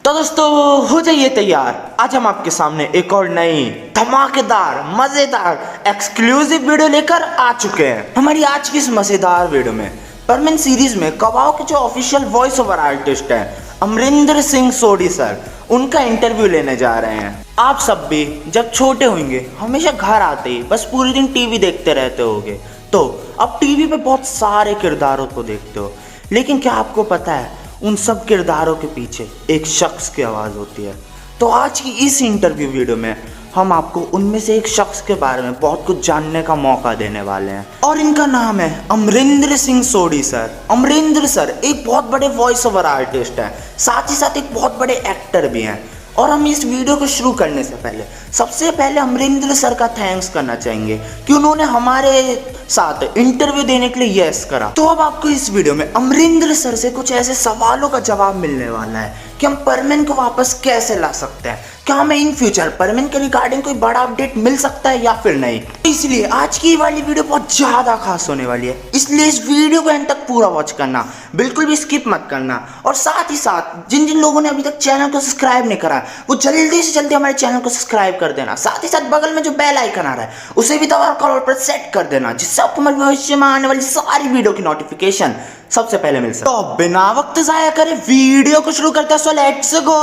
तो दोस्तों हो जाइए तैयार, आज हम आपके सामने एक और नई धमाकेदार मजेदार एक्सक्लूसिव वीडियो लेकर आ चुके हैं। हमारी आज की इस मजेदार वीडियो में परमानेंट सीरीज में कबाओ के जो ऑफिशियल वॉइस ओवर आर्टिस्ट हैं अमरिंदर सिंह सोडी सर, उनका इंटरव्यू लेने जा रहे हैं। आप सब भी जब छोटे होंगे हमेशा घर आते ही बस पूरे दिन टीवी देखते रहते होंगे, तो अब टीवी पे बहुत सारे किरदारों को देखते हो, लेकिन क्या आपको पता है उन सब किरदारों के पीछे एक शख्स की आवाज़ होती है। तो आज की इस इंटरव्यू वीडियो में हम आपको उनमें से एक शख्स के बारे में बहुत कुछ जानने का मौका देने वाले हैं और इनका नाम है अमरिंदर सिंह सोडी सर। अमरिंदर सर एक बहुत बड़े वॉइस ओवर आर्टिस्ट हैं, साथ ही साथ एक बहुत बड़े एक्टर भी हैं। और हम इस वीडियो को शुरू करने से पहले सबसे पहले अमरिंदर सर का थैंक्स करना चाहेंगे कि उन्होंने हमारे साथ इंटरव्यू देने के लिए यस करा। तो अब आपको इस वीडियो में अमरिंदर सर से कुछ ऐसे सवालों का जवाब मिलने वाला है कि हम परमेन को वापस कैसे ला सकते हैं, क्या हमें इन फ्यूचर परमेन के रिगार्डिंग कोई बड़ा अपडेट मिल सकता है या फिर नहीं। इसलिए आज की वाली वीडियो बहुत ज्यादा खास होने वाली है, इसलिए इस वीडियो को एंड तक पूरा वॉच करना, बिल्कुल भी स्किप मत करना। और साथ ही साथ जिन जिन लोगों ने अभी तक चैनल को सब्सक्राइब नहीं करा वो जल्दी से जल्दी हमारे चैनल को सब्सक्राइब कर देना। साथ ही साथ बगल में जो बेल आइकन आ रहा है उसे भी दबाकर ऑल पर सेट कर देना, जिससे आपको हमारे भविष्य में आने वाली सारी वीडियो की नोटिफिकेशन सबसे पहले मिल सके। तो बिना वक्त जाया करे वीडियो को शुरू करते हैं, सो लेट्स गो।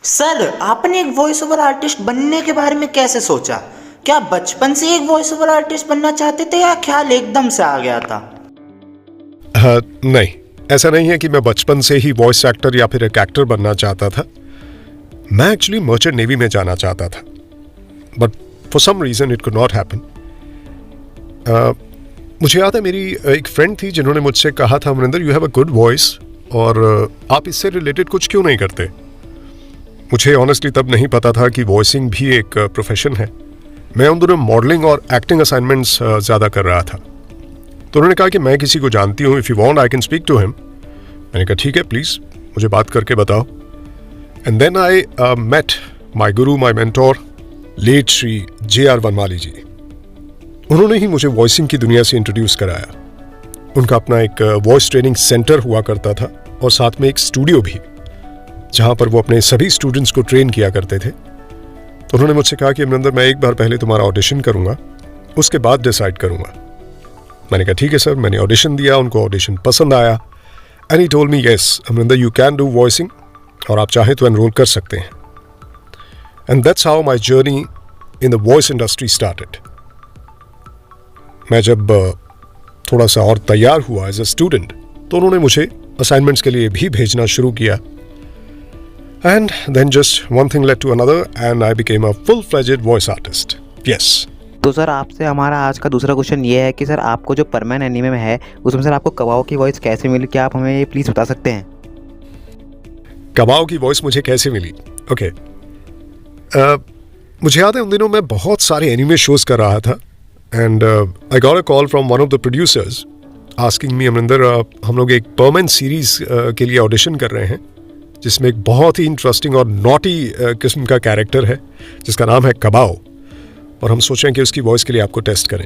सर आपने एक वॉइस ओवर आर्टिस्ट बनने के बारे में कैसे सोचा? क्या बचपन से एक वॉइस ओवर आर्टिस्ट बनना चाहते थे या ख्याल एकदम से आ गया था? नहीं, ऐसा नहीं है कि मैं बचपन से ही वॉइस एक्टर या फिर एक एक्टर बनना चाहता था। मैं एक्चुअली मर्चेंट नेवी में जाना चाहता था, but for some reason it could not happen. मुझे याद है मेरी एक फ्रेंड थी जिन्होंने मुझसे कहा था, Amarinder you have a good voice और आप इससे रिलेटेड कुछ क्यों नहीं करते। मुझे ऑनेस्टली तब नहीं पता था कि वॉइसिंग भी एक प्रोफेशन है। मैं उन दोनों मॉडलिंग और एक्टिंग असाइनमेंट्स ज़्यादा कर रहा था। तो उन्होंने कहा कि मैं किसी को जानती हूँ, if you want I can speak to him. मैंने कहा ठीक है, प्लीज़ मुझे बात करके बताओ। And then I met my guru, my mentor, late Shri J.R. Vanmali ji. उन्होंने ही मुझे वॉइसिंग की दुनिया से इंट्रोड्यूस कराया। उनका अपना एक वॉइस ट्रेनिंग सेंटर हुआ करता था और साथ में एक स्टूडियो भी, जहाँ पर वो अपने सभी स्टूडेंट्स को ट्रेन किया करते थे। तो उन्होंने मुझसे कहा कि अमरिंदर मैं एक बार पहले तुम्हारा ऑडिशन करूँगा, उसके बाद डिसाइड करूँगा। मैंने कहा ठीक है सर। मैंने ऑडिशन दिया, उनको ऑडिशन पसंद आया and he told me yes Amarinder you can do voicing और आप चाहें तो एनरोल कर सकते हैं। And that's how my journey in the voice industry started. मैं जब थोड़ा सा और तैयार हुआ एज अ स्टूडेंट तो उन्होंने मुझे असाइनमेंट्स के लिए भी भेजना शुरू किया। And then just one thing led to another and I became a full-fledged voice artist. Yes. तो सर आपसे हमारा आज का दूसरा क्वेश्चन ये है कि सर आपको जो परमैन एनीमे में है उसमें सर आपको कबाओ की वॉइस कैसे मिली, क्या आप हमें ये प्लीज़ बता सकते हैं? कबाओ की वॉइस मुझे कैसे मिली? ओके, मुझे याद है उन दिनों मैं बहुत सारे एनीमे शोज़ कर रहा था and I got a call from one of the producers asking me Amarinder हम लोग एक परमानेंट सीरीज़ के लिए ऑडिशन कर रहे हैं जिसमें एक बहुत ही इंटरेस्टिंग और नॉटी किस्म का कैरेक्टर है जिसका नाम है कबाओ, और हम सोच रहे हैं कि उसकी वॉइस के लिए आपको टेस्ट करें।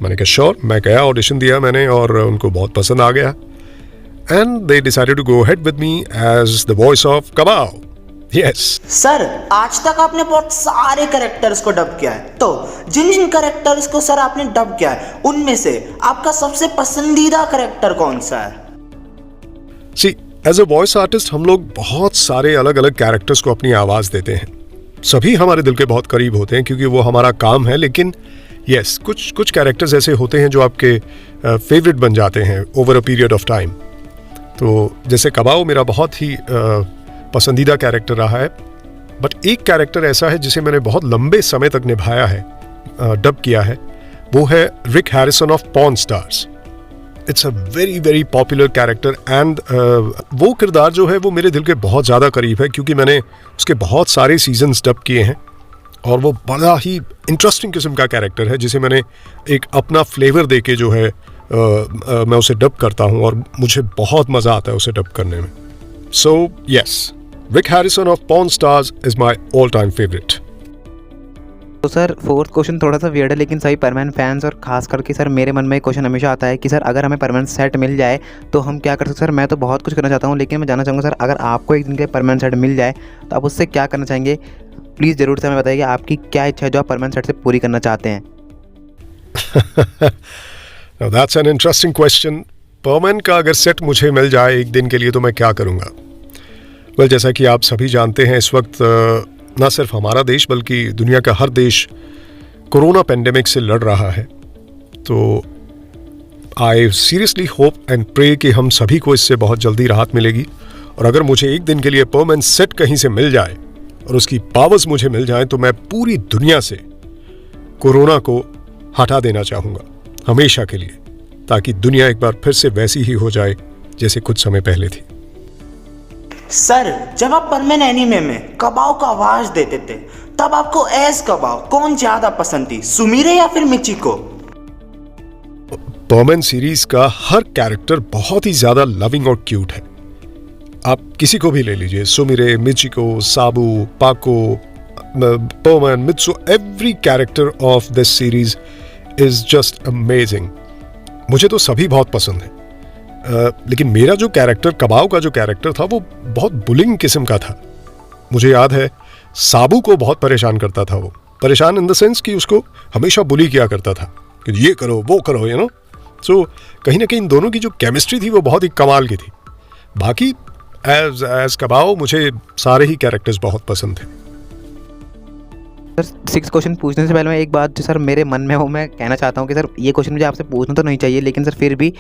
मैंने कहा श्योर। मैं गया, ऑडिशन दिया मैंने और उनको बहुत पसंद आ गया and they decided to go ahead with me as the voice of Kabao. Yes sir आज तक आपने बहुत सारे कैरेक्टर्स को डब किया है, तो जिन जिन कैरेक्टर्स को सर आपने डब किया है उनमें से आपका सबसे पसंदीदा कैरेक्टर कौन सा है? सी, एज अ वॉइस आर्टिस्ट हम लोग बहुत सारे अलग अलग कैरेक्टर्स को अपनी आवाज़ देते हैं। सभी हमारे दिल के बहुत करीब होते हैं क्योंकि वो हमारा काम है, लेकिन यस कुछ कैरेक्टर्स ऐसे होते हैं जो आपके फेवरेट बन जाते हैं over a period of time. तो जैसे कबाओ मेरा बहुत ही पसंदीदा कैरेक्टर रहा है, बट एक कैरेक्टर ऐसा है जिसे मैंने बहुत लंबे समय तक निभाया है, डब किया है, वो है Rick Harrison of Pawn Stars. It's a very very popular character and वो किरदार जो है वो मेरे दिल के बहुत ज़्यादा करीब है क्योंकि मैंने उसके बहुत सारे सीजन्स डब किए हैं और वो बड़ा ही इंटरेस्टिंग किस्म का कैरेक्टर है जिसे मैंने एक अपना फ्लेवर दे के जो है मैं उसे डब करता हूँ और मुझे बहुत मज़ा आता है उसे डब करने में। So yes, Rick Harrison of Pawn stars is my all time favourite. तो सर फोर्थ क्वेश्चन थोड़ा सा वियर्ड है, लेकिन सभी परमानेंट फैंस और खास करके सर मेरे मन में एक क्वेश्चन हमेशा आता है कि सर अगर हमें परमानेंट सेट मिल जाए तो हम क्या कर सकते हैं। सर मैं तो बहुत कुछ करना चाहता हूँ, लेकिन मैं जानना चाहूँगा सर अगर आपको एक दिन के परमानेंट सेट मिल जाए तो आप उससे क्या करना चाहेंगे। प्लीज़ ज़रूर से हमें बताइए आपकी क्या इच्छा है जो आप परमानेंट सेट से पूरी करना चाहते हैं। Now that's an interesting question. Permanent का अगर सेट मुझे मिल जाए एक दिन के लिए तो मैं क्या करूँगा। वेल, जैसा कि आप सभी जानते हैं इस वक्त ना सिर्फ हमारा देश बल्कि दुनिया का हर देश कोरोना पेंडेमिक से लड़ रहा है। तो I seriously hope and pray कि हम सभी को इससे बहुत जल्दी राहत मिलेगी। और अगर मुझे एक दिन के लिए परमानेंट सेट कहीं से मिल जाए और उसकी पावर्स मुझे मिल जाए तो मैं पूरी दुनिया से कोरोना को हटा देना चाहूँगा हमेशा के लिए, ताकि दुनिया एक बार फिर से वैसी ही हो जाए जैसे कुछ समय पहले थी। सर जब आप परमानेंट एनीमे में कबाओ का आवाज देते थे तब आपको एज कबाओ कौन ज्यादा पसंद थी, सुमिरे या फिर मिचिको? परमानेंट सीरीज का हर कैरेक्टर बहुत ही ज्यादा लविंग और क्यूट है। आप किसी को भी ले लीजिए, Sumire, Michiko, Sabu, Pako, permanent, Mitsu, every character of this series is just amazing. मुझे तो सभी बहुत पसंद है। लेकिन मेरा जो कैरेक्टर, कबाओ का जो कैरेक्टर था वो बहुत बुलिंग किस्म का था। मुझे याद है साबू को बहुत परेशान करता था वो, परेशान इन द सेंस कि उसको हमेशा बुली किया करता था कि ये करो वो करो, यू नो। सो कहीं ना कहीं इन दोनों की जो केमिस्ट्री थी वो बहुत ही कमाल की थी। बाकी एज कबाओ मुझे सारे ही कैरेक्टर्स बहुत पसंद थे। सर 6 क्वेश्चन पूछने से पहले मैं एक बात जो सर मेरे मन में हो मैं कहना चाहता हूँ कि सर ये क्वेश्चन मुझे आपसे पूछना तो नहीं चाहिए, लेकिन सर फिर भी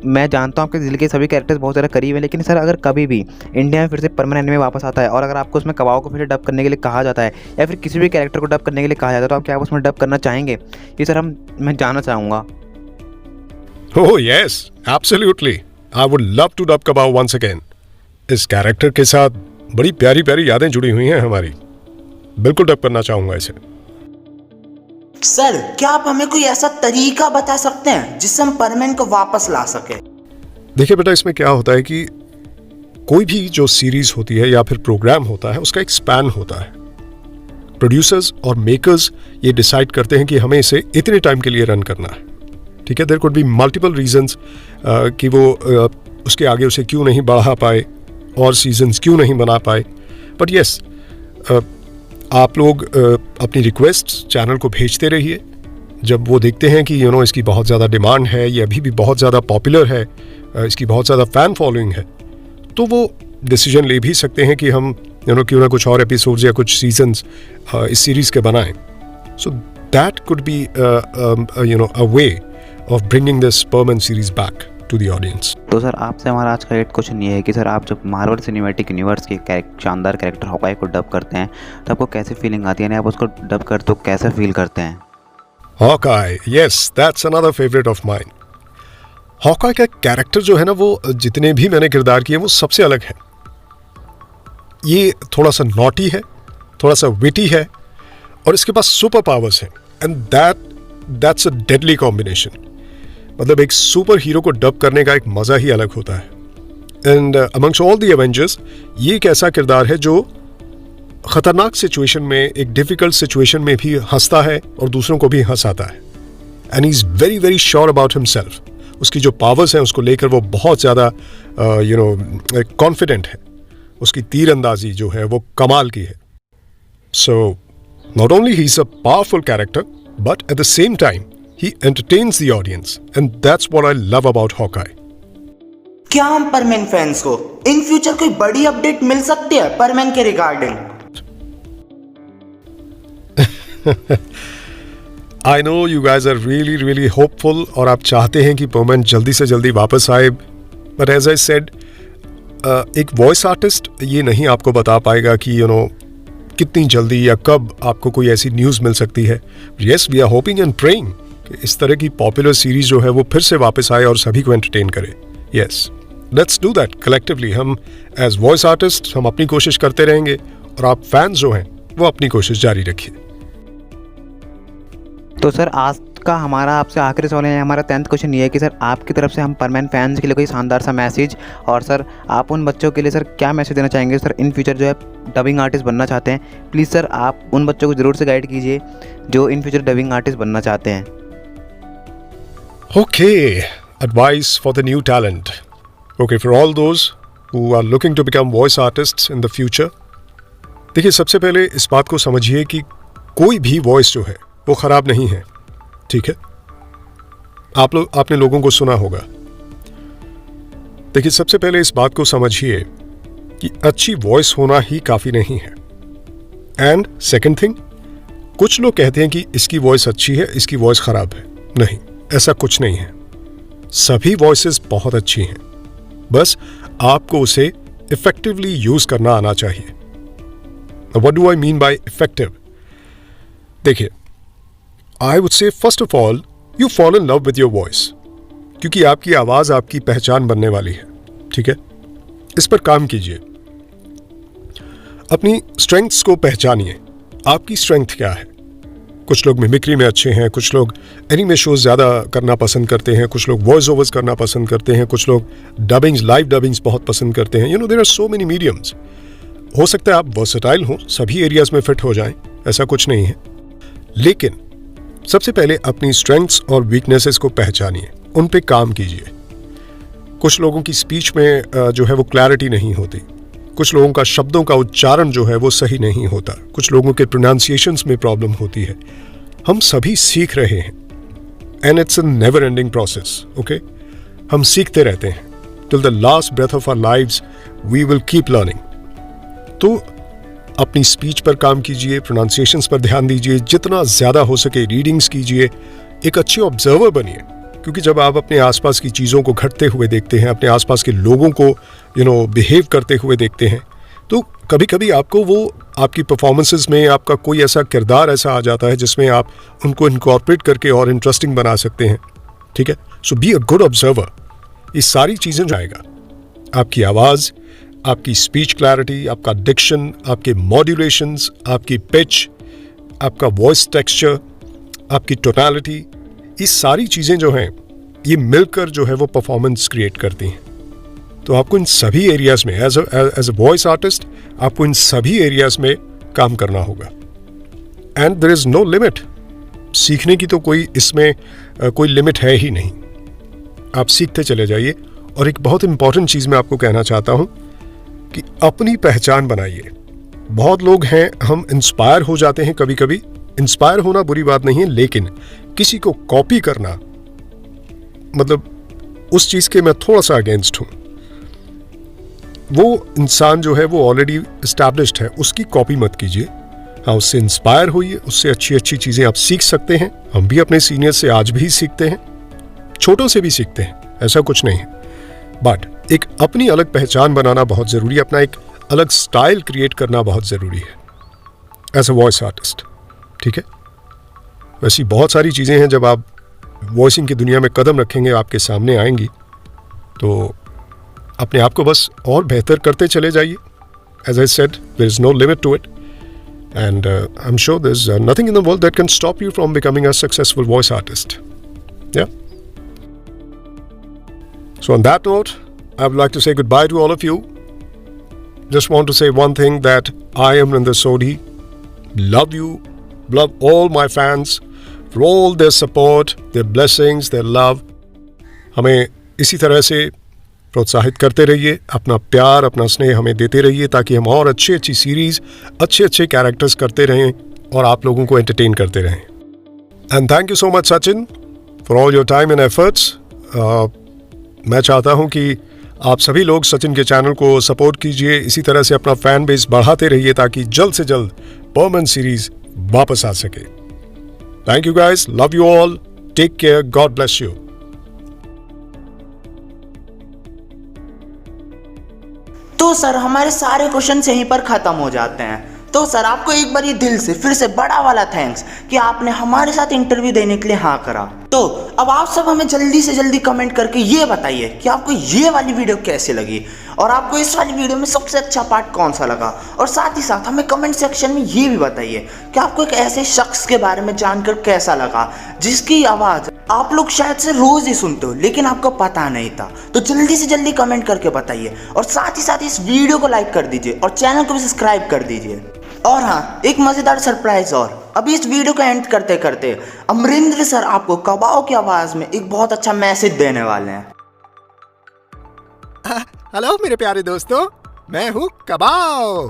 मैं जानता हूँ आपके दिल के सभी कैरेक्टर्स बहुत ज़्यादा करीब हैं। लेकिन सर अगर कभी भी इंडिया में फिर से परमानेंट एनीमे वापस आता है और अगर आपको उसमें कबाओ को फिर से डब करने के लिए कहा जाता है या फिर किसी भी कैरेक्टर को डब करने के लिए कहा जाता है तो आप क्या उसमें डब करना चाहेंगे? ये सर मैं जानना चाहूँगा। Oh yes, absolutely, I would love to dub Kabao once again. इस कैरेक्टर के साथ बड़ी प्यारी प्यारी यादें जुड़ी हुई हैं हमारी। बिल्कुल डब करना चाहूंगा इसे। सर क्या आप हमें कोई ऐसा तरीका बता सकते हैं जिससे हम परमानेंट को वापस ला सके? देखिए बेटा, इसमें क्या होता है कि कोई भी जो सीरीज होती है या फिर प्रोग्राम होता है उसका एक स्पैन होता है। प्रोड्यूसर्स और मेकर्स ये डिसाइड करते हैं कि हमें इसे इतने टाइम के लिए रन करना है। ठीक है, there could be multiple reasons कि वो उसके आगे उसे क्यों नहीं बढ़ा पाए और सीजन्स क्यों नहीं बना पाए। बट यस, आप लोग अपनी रिक्वेस्ट चैनल को भेजते रहिए। जब वो देखते हैं कि इसकी बहुत ज़्यादा डिमांड है, ये अभी भी बहुत ज़्यादा पॉपुलर है, इसकी बहुत ज़्यादा फ़ैन फॉलोइंग है, तो वो डिसीजन ले भी सकते हैं कि हम क्यों ना कुछ और एपिसोड्स या कुछ सीजन्स इस सीरीज़ के बनाएं। So that could be a way of bringing this permanent series back to the audience. तो सर आपसे हमारा आज का 8 क्वेश्चन ये है कि सर आप जब मार्वल सिनेमैटिक यूनिवर्स के शानदार कैरेक्टर हॉकाई को डब करते हैं तो आपको कैसी फीलिंग आती है, यानी आप उसको डब करते हो कैसा फील करते हैं? Hawkeye, yes, that's another favourite of mine. Hawkeye का कैरेक्टर जो है ना, वो जितने भी मैंने किरदार किए वो सबसे अलग है। ये थोड़ा सा नॉटी है, थोड़ा सा विटी है और इसके पास सुपर पावर्स हैं and that's a deadly combination. मतलब एक सुपर हीरो को डब करने का एक मज़ा ही अलग होता है। And amongst all the Avengers ये एक ऐसा किरदार है जो खतरनाक सिचुएशन में, एक डिफिकल्ट सिचुएशन में भी हंसता है और दूसरों को भी हंसाता है। And he is very very sure about himself. उसकी जो पावर्स हैं उसको लेकर वो बहुत ज़्यादा कॉन्फिडेंट है। उसकी तीर अंदाजी जो है वो कमाल की है। So not only he is a powerful character but at the same time he entertains the audience and that's what I love about Hawkeye. क्या हम परमानेंट फैंस को इन फ्यूचर कोई बड़ी अपडेट मिल सकती है परमानेंट के regarding? I know you guys are really really hopeful और आप चाहते हैं कि परमानेंट जल्दी से जल्दी वापस आए, but as I said, एक वॉइस आर्टिस्ट ये नहीं आपको बता पाएगा कि कितनी जल्दी या कब आपको कोई ऐसी न्यूज़ मिल सकती है। Yes, we are hoping and praying इस तरह की पॉपुलर सीरीज जो है वो फिर से वापस आए और सभी को एंटरटेन करे। Yes, let's do that collectively. हम एज वॉइस आर्टिस्ट हम अपनी कोशिश करते रहेंगे और आप फैंस जो हैं वो अपनी कोशिश जारी रखिए। तो सर आज का हमारा आपसे आखिरी सवाल है, हमारा 10th क्वेश्चन ये है कि सर आपकी तरफ से हम परमानेंट फैंस के लिए कोई शानदार सा मैसेज, और सर आप उन बच्चों के लिए सर क्या मैसेज देना चाहेंगे सर इन फ्यूचर जो है डबिंग आर्टिस्ट बनना चाहते हैं? प्लीज़ सर आप उन बच्चों को ज़रूर से गाइड कीजिए जो इन फ्यूचर डबिंग आर्टिस्ट बनना चाहते हैं। Okay, advice for the new talent. Okay, for all those who are looking to become voice artists in the future. देखिए, सबसे पहले इस बात को समझिए कि कोई भी वॉइस जो है वो ख़राब नहीं है, ठीक है? आपने लोगों को सुना होगा। देखिए, सबसे पहले इस बात को समझिए कि अच्छी वॉइस होना ही काफ़ी नहीं है। एंड सेकंड थिंग, कुछ लोग कहते हैं कि इसकी वॉइस अच्छी है, इसकी वॉइस ख़राब है। नहीं, ऐसा कुछ नहीं है। सभी वॉइसेस बहुत अच्छी हैं, बस आपको उसे इफेक्टिवली यूज करना आना चाहिए। What do I mean by effective? देखिए, I would say first of all you fall in love with your voice, क्योंकि आपकी आवाज आपकी पहचान बनने वाली है, ठीक है? इस पर काम कीजिए, अपनी स्ट्रेंथ्स को पहचानिए। आपकी स्ट्रेंथ क्या है? कुछ लोग मिमिक्री में अच्छे हैं, कुछ लोग एनीमे शोज ज़्यादा करना पसंद करते हैं, कुछ लोग वॉइस ओवर्स करना पसंद करते हैं, कुछ लोग डबिंग्स, लाइव डबिंग्स बहुत पसंद करते हैं। There are so many mediums. हो सकता है आप वर्सेटाइल हो, सभी एरियाज में फिट हो जाएं, ऐसा कुछ नहीं है। लेकिन सबसे पहले अपनी स्ट्रेंथ्स और वीकनेसेस को पहचानिए, उन पे काम कीजिए। कुछ लोगों की स्पीच में जो है वो क्लैरिटी नहीं होती, कुछ लोगों का शब्दों का उच्चारण जो है वो सही नहीं होता, कुछ लोगों के प्रोनाउंसिएशंस में प्रॉब्लम होती है। हम सभी सीख रहे हैं, and it's a never ending process. Okay, हम सीखते रहते हैं till the last breath of our lives, we will keep learning. तो अपनी स्पीच पर काम कीजिए, प्रोनाउंसिएशंस पर ध्यान दीजिए, जितना ज़्यादा हो सके रीडिंग्स कीजिए, एक अच्छे ऑब्जर्वर बनिए। क्योंकि जब आप अपने आसपास की चीज़ों को घटते हुए देखते हैं, अपने आसपास के लोगों को बिहेव करते हुए देखते हैं, तो कभी कभी आपको वो आपकी परफॉर्मेंसेस में आपका कोई ऐसा किरदार ऐसा आ जाता है जिसमें आप उनको इनकॉर्पोरेट करके और इंटरेस्टिंग बना सकते हैं, ठीक है? सो बी अ गुड ऑब्जर्वर। ये सारी चीज़ें जाएगा, आपकी आवाज़, आपकी स्पीच क्लैरिटी, आपका डिक्शन, आपके मॉड्यूलेशंस, आपकी पिच, आपका वॉइस टेक्सचर, आपकी टोनैलिटी, ये सारी चीज़ें जो हैं ये मिलकर जो है वो परफॉर्मेंस क्रिएट करती हैं। तो आपको इन सभी एरियाज़ में एज अ वॉइस आर्टिस्ट आपको इन सभी एरियाज़ में काम करना होगा। And there is no limit. सीखने की तो कोई इसमें कोई लिमिट है ही नहीं, आप सीखते चले जाइए। और एक बहुत इंपॉर्टेंट चीज़ मैं आपको कहना चाहता हूँ कि अपनी पहचान बनाइए। बहुत लोग हैं, हम इंस्पायर हो जाते हैं कभी कभी। इंस्पायर होना बुरी बात नहीं है, लेकिन किसी को कॉपी करना, मतलब उस चीज़ के मैं थोड़ा सा अगेंस्ट हूँ। वो इंसान जो है वो ऑलरेडी इस्टेब्लिश्ड है, उसकी कॉपी मत कीजिए। हाँ, उससे इंस्पायर होइए, उससे अच्छी अच्छी चीज़ें आप सीख सकते हैं। हम भी अपने सीनियर से आज भी सीखते हैं, छोटों से भी सीखते हैं, ऐसा कुछ नहीं है। बट एक अपनी अलग पहचान बनाना बहुत ज़रूरी है, अपना एक अलग स्टाइल क्रिएट करना बहुत ज़रूरी है एज अ वॉइस आर्टिस्ट, ठीक है? वैसी बहुत सारी चीज़ें हैं, जब आप वॉइसिंग की दुनिया में कदम रखेंगे आपके सामने आएंगी, तो अपने आप को बस और बेहतर करते चले जाइए। As I said, there is no limit to it, and I am sure there is nothing in the world that can stop you from becoming a successful voice artist. या So on that note, I would like to say goodbye to all of you. Just want to say one thing, that I am Nrinder Sodhi. Love you, love all my fans for all their support, their blessings, their love. हमें इसी तरह से प्रोत्साहित करते रहिए, अपना प्यार, अपना स्नेह हमें देते रहिए, ताकि हम और अच्छी सीरीज़, अच्छे कैरेक्टर्स करते रहें और आप लोगों को एंटरटेन करते रहें। And thank you so much, Sachin, for all your time and efforts. मैं चाहता हूं कि आप सभी लोग सचिन के चैनल को सपोर्ट कीजिए, इसी तरह से अपना फैन बेस बढ़ाते रहिए, ताकि जल्द से जल्द परमानेंट सीरीज वापस आ सके। Thank you guys, love you all, take care, God bless you. तो सर हमारे सारे क्वेश्चन यहीं पर खत्म हो जाते हैं। तो सर आपको एक बार ये दिल से फिर से बड़ा वाला थैंक्स कि आपने हमारे साथ इंटरव्यू देने के लिए हाँ करा। तो अब आप सब हमें जल्दी से जल्दी कमेंट करके ये बताइए कि आपको ये वाली वीडियो कैसी लगी और आपको इस वाली वीडियो में सबसे अच्छा पार्ट कौन सा लगा। और साथ ही साथ हमें कमेंट सेक्शन में ये भी बताइए कि आपको एक ऐसे शख्स के बारे में जानकर कैसा लगा जिसकी आवाज़ आप लोग शायद से रोज ही सुनते हो लेकिन आपको पता नहीं था। तो जल्दी से जल्दी कमेंट करके बताइए और साथ ही साथ इस वीडियो को लाइक कर दीजिए और चैनल को भी सब्सक्राइब कर दीजिए। और हाँ, एक मज़ेदार सरप्राइज और अभी इस वीडियो का एंड करते करते अमरिंदर सर आपको कबाओ की आवाज़ में एक बहुत अच्छा मैसेज देने वाले हैं। हेलो मेरे प्यारे दोस्तों, मैं हूँ कबाओ।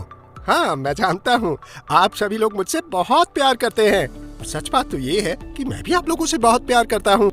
हाँ, मैं जानता हूँ आप सभी लोग मुझसे बहुत प्यार करते हैं। सच बात तो ये है कि मैं भी आप लोगों से बहुत प्यार करता हूँ।